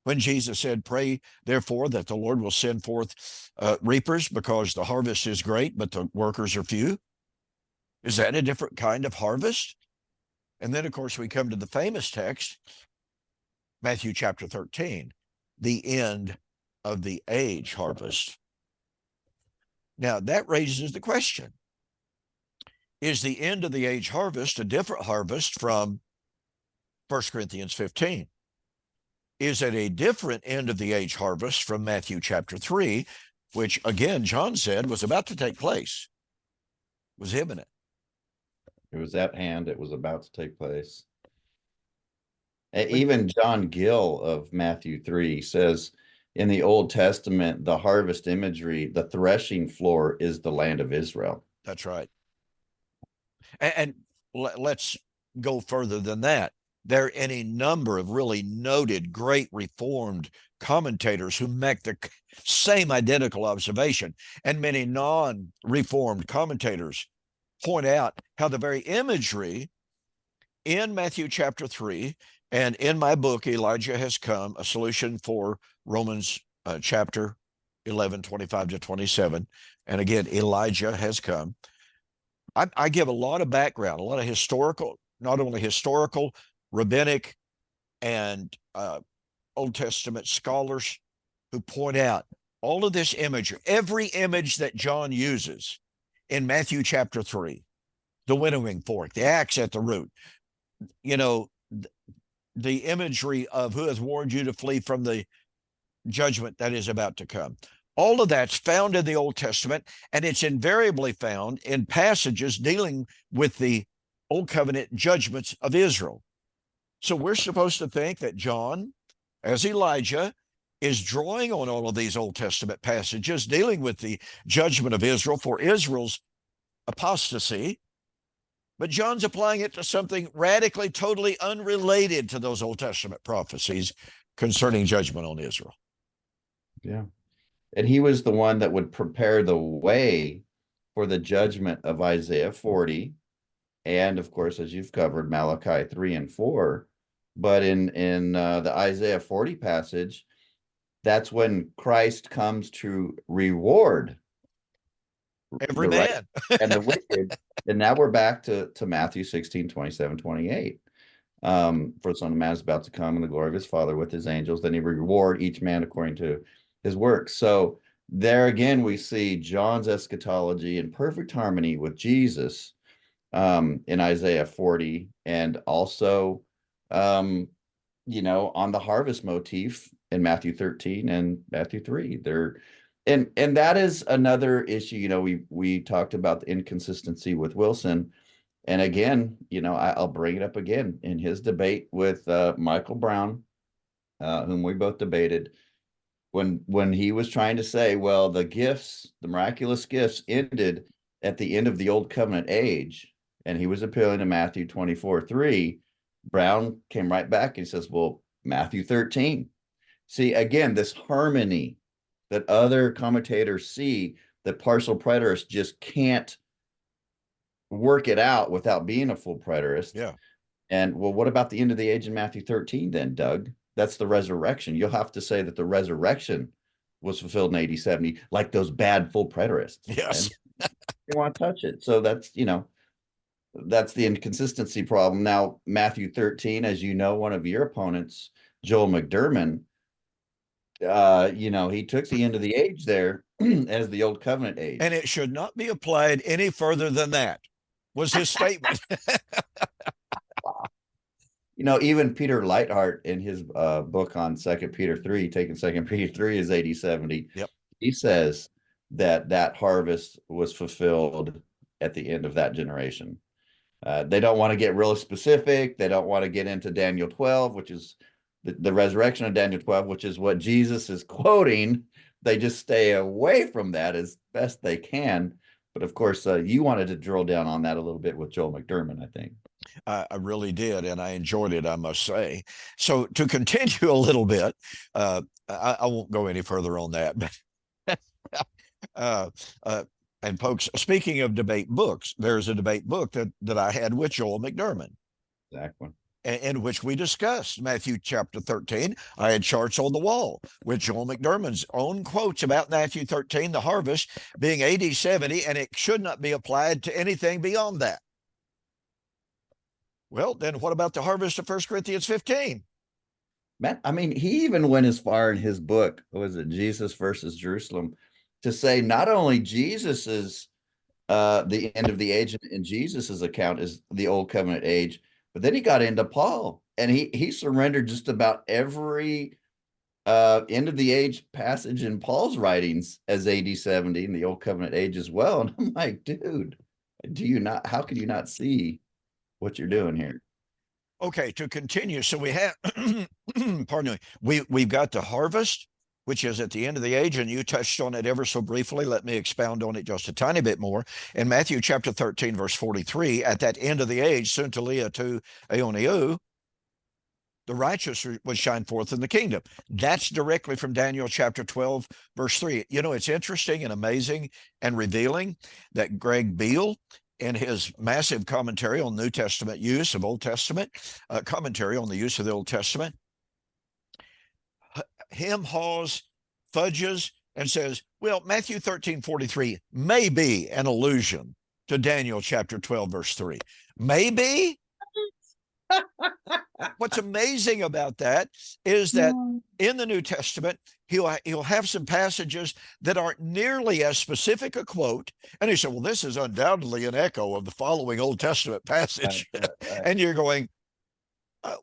When Jesus said, pray, therefore, that the Lord will send forth reapers, because the harvest is great, but the workers are few. Is that a different kind of harvest? And then, of course, we come to the famous text, Matthew chapter 13, the end of the age harvest. Now, that raises the question, is the end of the age harvest a different harvest from 1 Corinthians 15? Is it a different end of the age harvest from Matthew chapter 3, which, again, John said was about to take place, was imminent? It was at hand. It was about to take place. Even John Gill of Matthew 3 says in the Old Testament, the harvest imagery, the threshing floor is the land of Israel. That's right. And let's go further than that. There are any number of really noted, great Reformed commentators who make the same identical observation, and many non-Reformed commentators point out how the very imagery in Matthew chapter 3 and in my book, Elijah Has Come, a solution for Romans chapter 11, 25 to 27. And again, Elijah has come. I give a lot of background, a lot of historical, not only historical, rabbinic, and Old Testament scholars who point out all of this imagery, every image that John uses in Matthew chapter 3, the winnowing fork, the axe at the root, you know, the imagery of who has warned you to flee from the judgment that is about to come. All of that's found in the Old Testament, and it's invariably found in passages dealing with the Old Covenant judgments of Israel. So we're supposed to think that John, as Elijah, is drawing on all of these Old Testament passages dealing with the judgment of Israel for Israel's apostasy, but John's applying it to something radically, totally unrelated to those Old Testament prophecies concerning judgment on Israel. Yeah. And he was the one that would prepare the way for the judgment of Isaiah 40. And of course, as you've covered, Malachi 3 and 4. But in the Isaiah 40 passage, that's when Christ comes to reward every man and the wicked. And now we're back to Matthew 16, 27, 28. For the Son of Man is about to come in the glory of his Father with his angels. Then he reward each man according to his works. So there again, we see John's eschatology in perfect harmony with Jesus in Isaiah 40, and also, on the harvest motif in Matthew 13 and Matthew 3. And that is another issue. We talked about the inconsistency with Wilson. And again, I'll bring it up again in his debate with Michael Brown, whom we both debated, when he was trying to say, well, the miraculous gifts ended at the end of the Old Covenant age, and he was appealing to Matthew 24:3. Brown came right back and says, well, Matthew 13. See, again, this harmony that other commentators see, that partial preterists just can't work it out without being a full preterist. Yeah. And well, what about the end of the age in Matthew 13 then, Doug? That's the resurrection. You'll have to say that the resurrection was fulfilled in AD 70, like those bad full preterists. Yes. They want to touch it. So that's the inconsistency problem. Now, Matthew 13, as you know, one of your opponents, Joel McDermott, he took the end of the age there as the Old Covenant age. And it should not be applied any further than that, was his statement. Even Peter Leithart in his book on 2 Peter 3, taking 2 Peter 3 is AD 70. Yep. He says that harvest was fulfilled at the end of that generation. They don't want to get real specific. They don't want to get into Daniel 12, which is the resurrection of Daniel 12, which is what Jesus is quoting. They just stay away from that as best they can. But of course, you wanted to drill down on that a little bit with Joel McDermott, I think. I really did, and I enjoyed it, I must say. So to continue a little bit, I won't go any further on that. But and folks, speaking of debate books, there's a debate book that I had with Joel McDermott. Exactly. In which we discussed Matthew chapter 13. I had charts on the wall with Joel McDermott's own quotes about Matthew 13, the harvest being AD 70, and it should not be applied to anything beyond that. Well, then what about the harvest of 1 Corinthians 15? Man, I mean, he even went as far in his book, was it Jesus versus Jerusalem, to say not only Jesus's the end of the age in Jesus's account is the Old Covenant age, but then he got into Paul, and he surrendered just about every end of the age passage in Paul's writings as AD 70 in the Old Covenant age as well. And I'm like, dude, how could you not see what you're doing here? Okay, to continue. So we have, pardon me, we've got the harvest, which is at the end of the age, and you touched on it ever so briefly. Let me expound on it just a tiny bit more. In Matthew chapter 13, verse 43, at that end of the age, suntelia to aeoniou, the righteous would shine forth in the kingdom. That's directly from Daniel chapter 12, verse 3. It's interesting and amazing and revealing that Greg Beale, in his massive commentary on New Testament use of Old Testament, commentary on the use of the Old Testament, haws, fudges, and says, well, Matthew 13:43 may be an allusion to Daniel chapter 12, verse 3. Maybe? what's amazing about that is that in the New Testament, he'll have some passages that aren't nearly as specific a quote. And he said, well, this is undoubtedly an echo of the following Old Testament passage. Right. And you're going,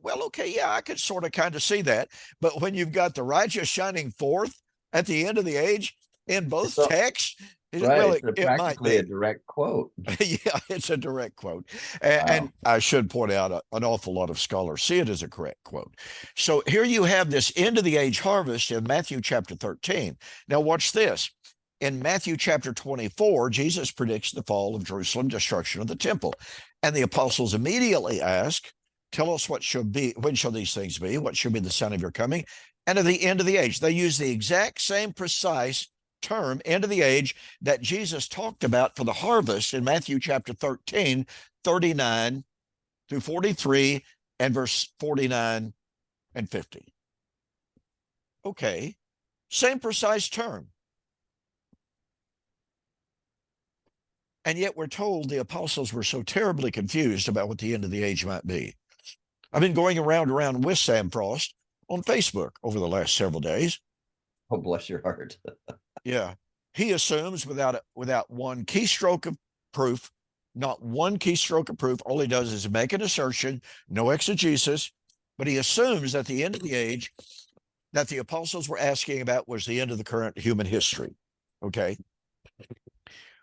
well, okay, yeah, I could sort of kind of see that. But when you've got the righteous shining forth at the end of the age in both So, texts, right. well, It's it might practically a be. direct quote. Yeah, it's a direct quote. And I should point out an awful lot of scholars see it as a correct quote. So here you have this end of the age harvest in Matthew chapter 13. Now, watch this. In Matthew chapter 24, Jesus predicts the fall of Jerusalem, destruction of the temple. And the apostles immediately ask, tell us what shall be, when shall these things be? What shall be the sign of your coming? And of the end of the age. They use the exact same precise term, end of the age, that Jesus talked about for the harvest in Matthew chapter 13, 39 through 43, and verse 49 and 50. Okay, same precise term. And yet we're told the apostles were so terribly confused about what the end of the age might be. I've been going around with Sam Frost on Facebook over the last several days. Oh, bless your heart. Yeah. He assumes without one keystroke of proof, not one keystroke of proof, all he does is make an assertion, no exegesis, but he assumes that the end of the age that the apostles were asking about was the end of the current human history. Okay.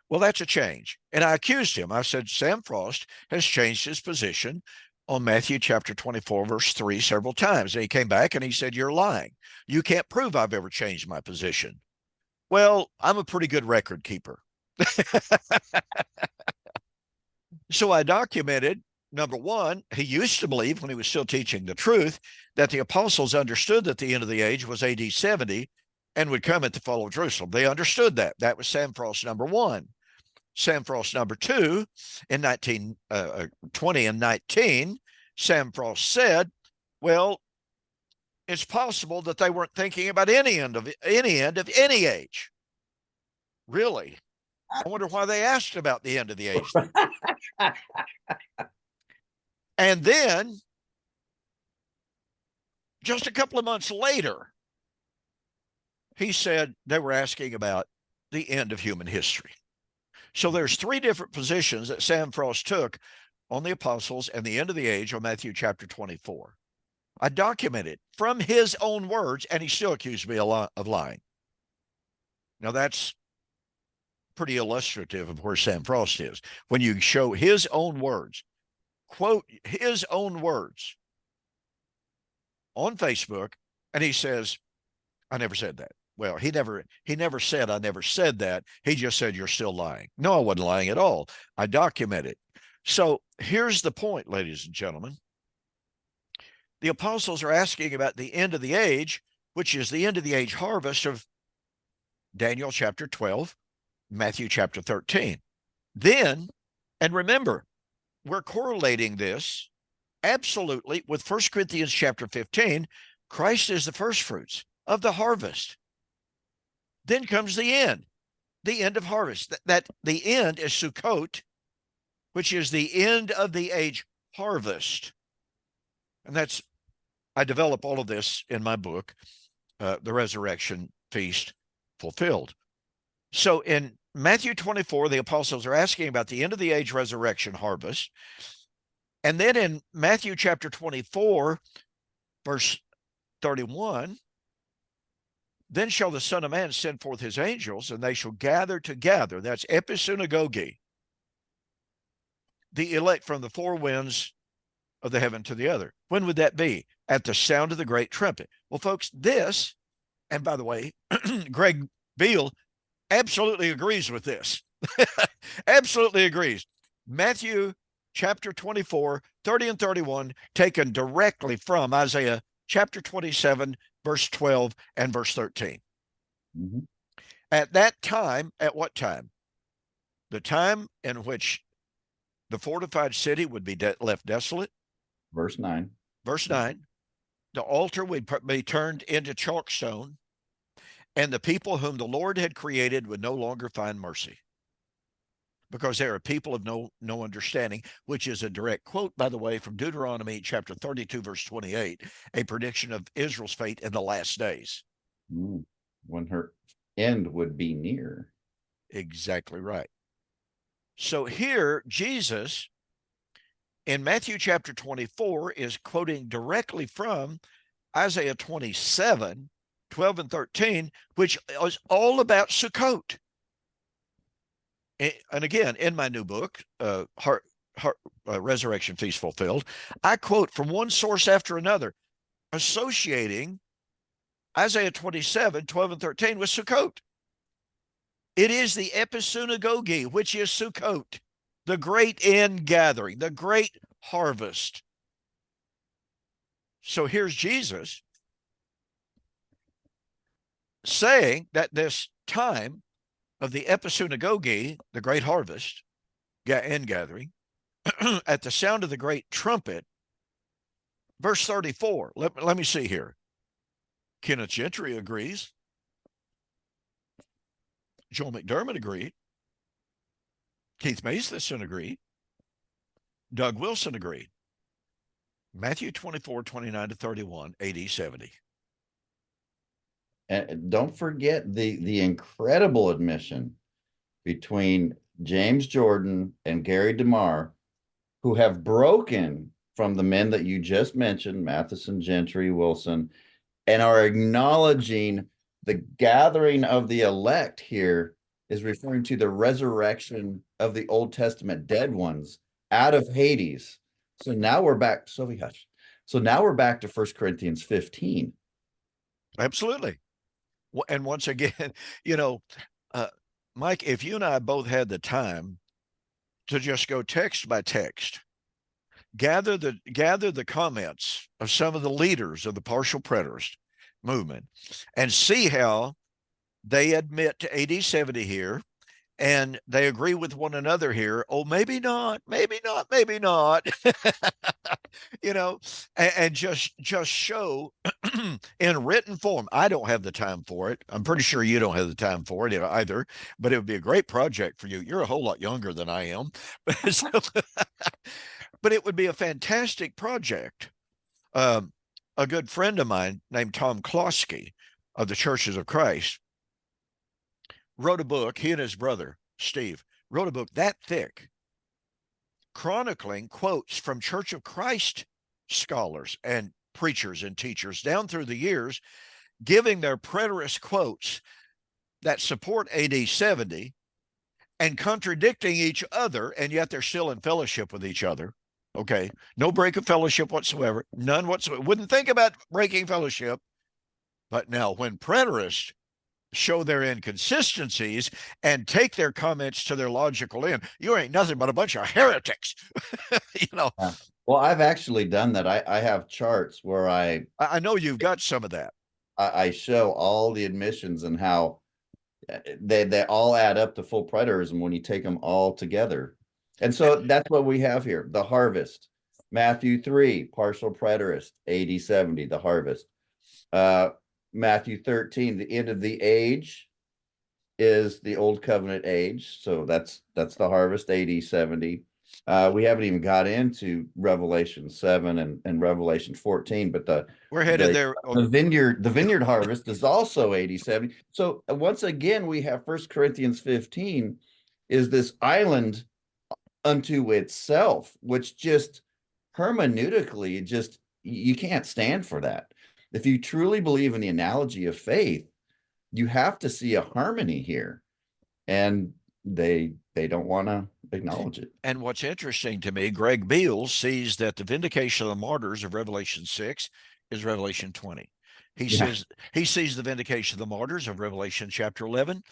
Well, that's a change. And I accused him. I said, Sam Frost has changed his position on Matthew chapter 24, verse 3 several times. And he came back and he said, you're lying. You can't prove I've ever changed my position. Well, I'm a pretty good record keeper. So I documented, number one, he used to believe when he was still teaching the truth that the apostles understood that the end of the age was AD 70 and would come at the fall of Jerusalem. They understood that. That was Sam Frost number one. Sam Frost number two, in 20 and 19, Sam Frost said, well, it's possible that they weren't thinking about any end of any age. Really? I wonder why they asked about the end of the age. And then, just a couple of months later, he said they were asking about the end of human history. So there's three different positions that Sam Frost took on the apostles and the end of the age on Matthew chapter 24. I documented from his own words, and he still accused me of lying. Now, that's pretty illustrative of where Sam Frost is. When you show his own words, quote his own words on Facebook, and he says, I never said that. Well, he never said I never said that. He just said you're still lying. No, I wasn't lying at all. I documented. So here's the point, ladies and gentlemen. The apostles are asking about the end of the age, which is the end of the age harvest of Daniel chapter 12, Matthew chapter 13. Then, and remember, we're correlating this absolutely with 1 Corinthians chapter 15. Christ is the first fruits of the harvest. Then comes the end of harvest. That the end is Sukkot, which is the end of the age harvest. And that's, I develop all of this in my book, The Resurrection Feast Fulfilled. So in Matthew 24, the apostles are asking about the end of the age resurrection harvest. And then in Matthew chapter 24, verse 31, then shall the Son of Man send forth his angels, and they shall gather together. That's episynagoge, the elect from the four winds of the heaven to the other. When would that be? At the sound of the great trumpet. Well, folks, this, and by the way, Greg Beale absolutely agrees with this. Absolutely agrees. Matthew chapter 24, 30 and 31, taken directly from Isaiah chapter 27, verse 12 and verse 13. Mm-hmm. At that time, at what time? The time in which the fortified city would be left desolate. Verse 9. Verse 9. The altar would be turned into chalkstone, and the people whom the Lord had created would no longer find mercy. because they are a people of no understanding, which is a direct quote, by the way, from Deuteronomy chapter 32, verse 28, a prediction of Israel's fate in the last days. When her end would be near. Exactly right. So here, Jesus in Matthew chapter 24 is quoting directly from Isaiah 27, 12 and 13, which is all about Sukkot. And again, in my new book, Resurrection Feast Fulfilled, I quote from one source after another, associating Isaiah 27, 12 and 13 with Sukkot. It is the episynagoge, which is Sukkot, the great ingathering, the great harvest. So here's Jesus saying that this time of the episynagoge, the great harvest, ingathering, at the sound of the great trumpet, verse 34, let me see here. Kenneth Gentry agrees. Joel McDermott agreed. Keith Matheson agreed. Doug Wilson agreed. Matthew 24, 29 to 31, AD 70. And don't forget the incredible admission between James Jordan and Gary DeMar, who have broken from the men that you just mentioned, Matheson, Gentry, Wilson, and are acknowledging the gathering of the elect here is referring to the resurrection of the Old Testament dead ones out of Hades. So now we're back. So now we're back to 1 Corinthians 15. Absolutely. And once again, Mike, if you and I both had the time to just go text by text, gather the comments of some of the leaders of the partial preterist movement and see how they admit to AD 70 here, and they agree with one another here. Oh, maybe not, maybe not, maybe not. And just show in written form. I don't have the time for it. I'm pretty sure you don't have the time for it either, but it would be a great project for you. You're a whole lot younger than I am. But it would be a fantastic project. A good friend of mine named Tom Kloski of the Churches of Christ wrote a book. He and his brother, Steve, wrote a book that thick, chronicling quotes from Church of Christ scholars and preachers and teachers down through the years, giving their preterist quotes that support AD 70 and contradicting each other, and yet they're still in fellowship with each other. Okay, no break of fellowship whatsoever, none whatsoever. Wouldn't think about breaking fellowship. But now when preterists show their inconsistencies and take their comments to their logical end, you ain't nothing but a bunch of heretics. Yeah. Well, I've actually done that. I have charts where I know you've got some of that. I show all the admissions and how they all add up to full preterism when you take them all together. And so that's what we have here. The harvest. Matthew 3, partial preterist, AD 70, the harvest. Matthew 13, the end of the age is the old covenant age. So that's the harvest, AD 70. We haven't even got into Revelation 7 and Revelation 14, but we're headed there. The vineyard harvest is also AD 70. So once again, we have 1 Corinthians 15 is this island unto itself, which just hermeneutically, just you can't stand for that. If you truly believe in the analogy of faith, you have to see a harmony here, and they don't want to acknowledge it. And what's interesting to me, Greg Beale sees that the vindication of the martyrs of Revelation 6 is Revelation 20. He says he sees the vindication of the martyrs of Revelation chapter 11,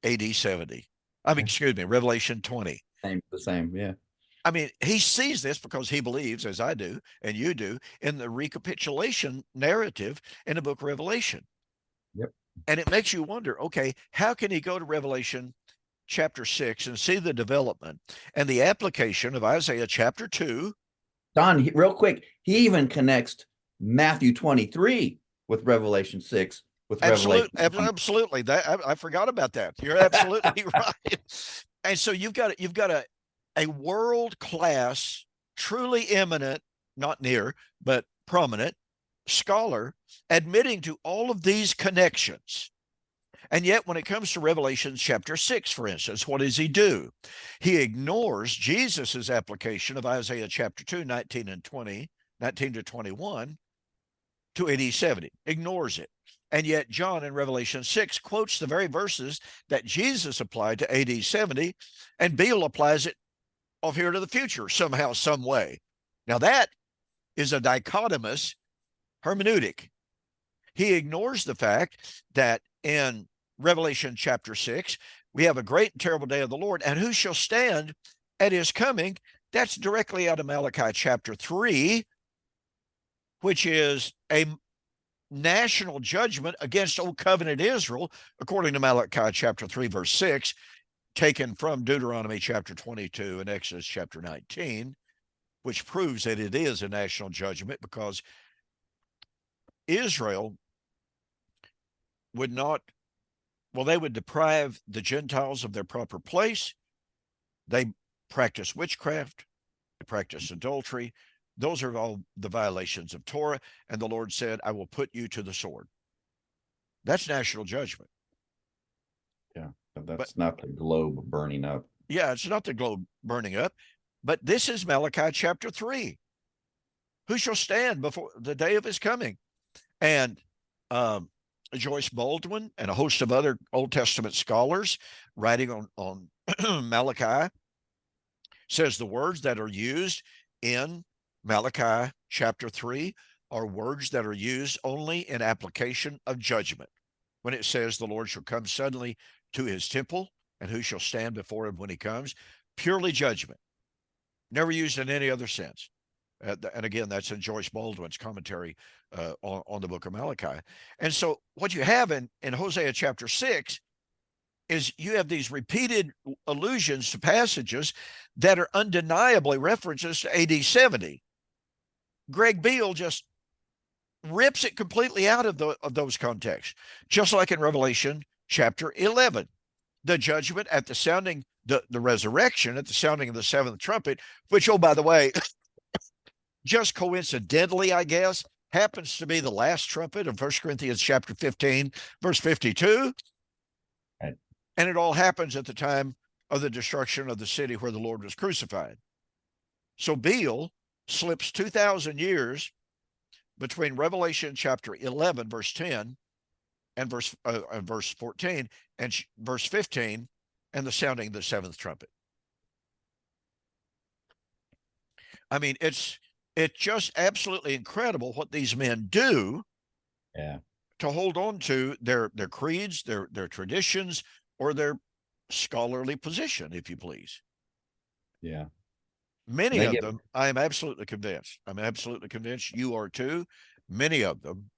AD 70. Revelation 20. The same, yeah. I mean, he sees this because he believes, as I do and you do, in the recapitulation narrative in the book of Revelation. Yep. And it makes you wonder, okay, how can he go to Revelation chapter 6 and see the development and the application of Isaiah chapter 2? Don, real quick, he even connects Matthew 23 with Revelation 6. With Absolutely. That I forgot about that. You're absolutely right. And so you've got a world-class, truly eminent, not near, but prominent scholar admitting to all of these connections. And yet, when it comes to Revelation chapter 6, for instance, what does he do? He ignores Jesus's application of Isaiah chapter 2, 19 and 20, 19 to 21 to AD 70, ignores it. And yet, John in Revelation 6 quotes the very verses that Jesus applied to AD 70, and Beale applies it off here to the future somehow, some way. Now, that is a dichotomous hermeneutic. He ignores the fact that in Revelation chapter 6, we have a great and terrible day of the Lord, and who shall stand at his coming? That's directly out of Malachi chapter 3, which is a national judgment against Old Covenant Israel, according to Malachi chapter 3, verse 6, taken from Deuteronomy chapter 22 and Exodus chapter 19, which proves that it is a national judgment because Israel would not, well, they would deprive the Gentiles of their proper place. They practice witchcraft, they practice adultery. Those are all the violations of Torah. And the Lord said, I will put you to the sword. That's national judgment. Yeah, that's not the globe burning up. Yeah, it's not the globe burning up, but this is Malachi chapter 3. Who shall stand before the day of his coming? And Joyce Baldwin and a host of other Old Testament scholars writing on Malachi says the words that are used in Malachi chapter 3 are words that are used only in application of judgment. When it says the Lord shall come suddenly to his temple, and who shall stand before him when he comes, purely judgment. Never used in any other sense. And again, that's in Joyce Baldwin's commentary on the book of Malachi. And so what you have in Hosea chapter 6 is you have these repeated allusions to passages that are undeniably references to AD 70. Greg Beale just rips it completely out of those contexts, just like in Revelation chapter 11. The judgment at the sounding, the resurrection at the sounding of the seventh trumpet, which, oh, by the way, just coincidentally, I guess, happens to be the last trumpet of 1 Corinthians chapter 15, verse 52. Right. And it all happens at the time of the destruction of the city where the Lord was crucified. So Beale slips 2,000 years between Revelation chapter 11, verse 10, and verse 14, and verse 15, and the sounding of the seventh trumpet. I mean, it's just absolutely incredible what these men do. Yeah. To hold on to their creeds, their traditions, or their scholarly position, if you please. Yeah. Many of them, I am absolutely convinced. I'm absolutely convinced you are too. Many of them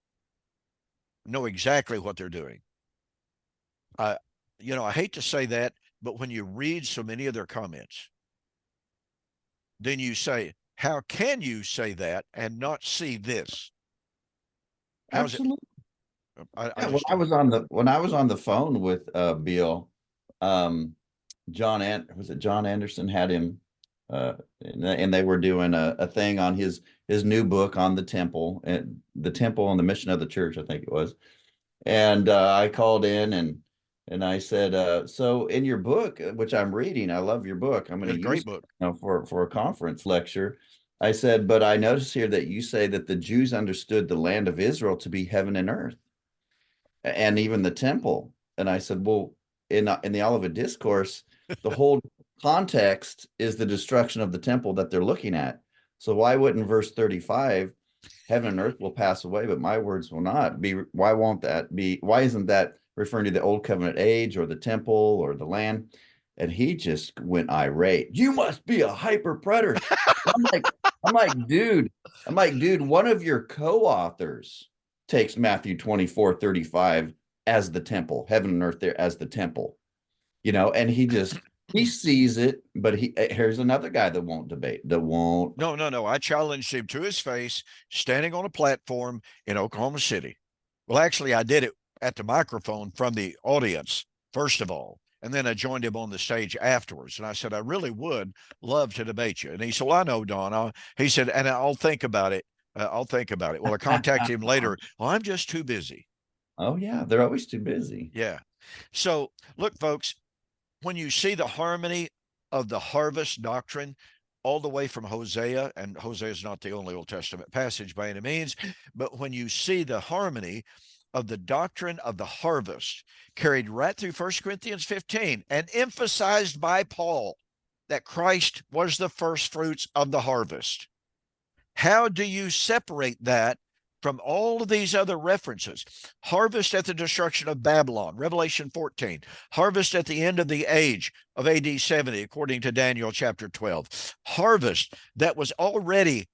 know exactly what they're doing. I hate to say that, but when you read so many of their comments, then you say, how can you say that and not see this? How's Absolutely. it? When I was on the phone with Beale, John Anderson had him, and they were doing a thing on his new book on the temple and the mission of the church, I think it was. And I called in and I said, so in your book, which I'm reading, I love your book. I'm going to use book. it, for a conference lecture. I said, but I notice here that you say that the Jews understood the land of Israel to be heaven and earth, and even the temple. And I said, well, in the Olivet Discourse, the whole context is the destruction of the temple that they're looking at. So why wouldn't verse 35, heaven and earth will pass away, but my words will not be? Why won't that be? Why isn't that referring to the old covenant age or the temple or the land? And he just went irate. You must be a hyper preterist. I'm like, dude, one of your co-authors takes Matthew 24:35 as the temple, heaven and earth there as the temple, and he sees it, but here's another guy that won't debate, No. I challenged him to his face, standing on a platform in Oklahoma City. Well, actually, I did it at the microphone from the audience, first of all. And then I joined him on the stage afterwards. And I said, I really would love to debate you. And he said, well, I know, Don. He said, and I'll think about it. I'll think about it. Well, I contacted him later. Well, I'm just too busy. Oh, yeah. They're always too busy. Yeah. So look, folks, when you see the harmony of the harvest doctrine all the way from Hosea, and Hosea is not the only Old Testament passage by any means, but when you see the harmony of the doctrine of the harvest carried right through 1 Corinthians 15 and emphasized by Paul that Christ was the first fruits of the harvest. How do you separate that from all of these other references? Harvest at the destruction of Babylon, Revelation 14. Harvest at the end of the age of AD 70, according to Daniel chapter 12. Harvest that was already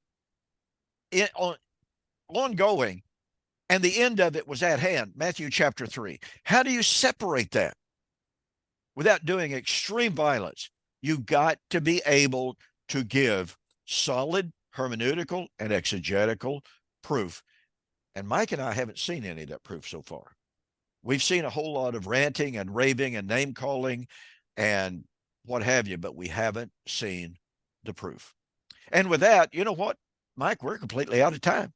ongoing, and the end of it was at hand, Matthew chapter 3. How do you separate that without doing extreme violence? You've got to be able to give solid hermeneutical and exegetical proof. And Mike and I haven't seen any of that proof so far. We've seen a whole lot of ranting and raving and name calling and what have you, but we haven't seen the proof. And with that, you know what, Mike, we're completely out of time.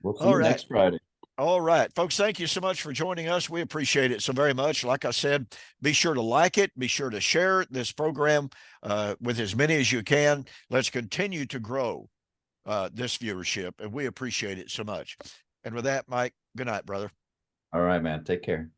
We'll see you next Friday. All right, folks, thank you so much for joining us. We appreciate it so very much. Like I said, be sure to like it. Be sure to share this program with as many as you can. Let's continue to grow this viewership, and we appreciate it so much. And with that, Mike, good night, brother. All right, man. Take care.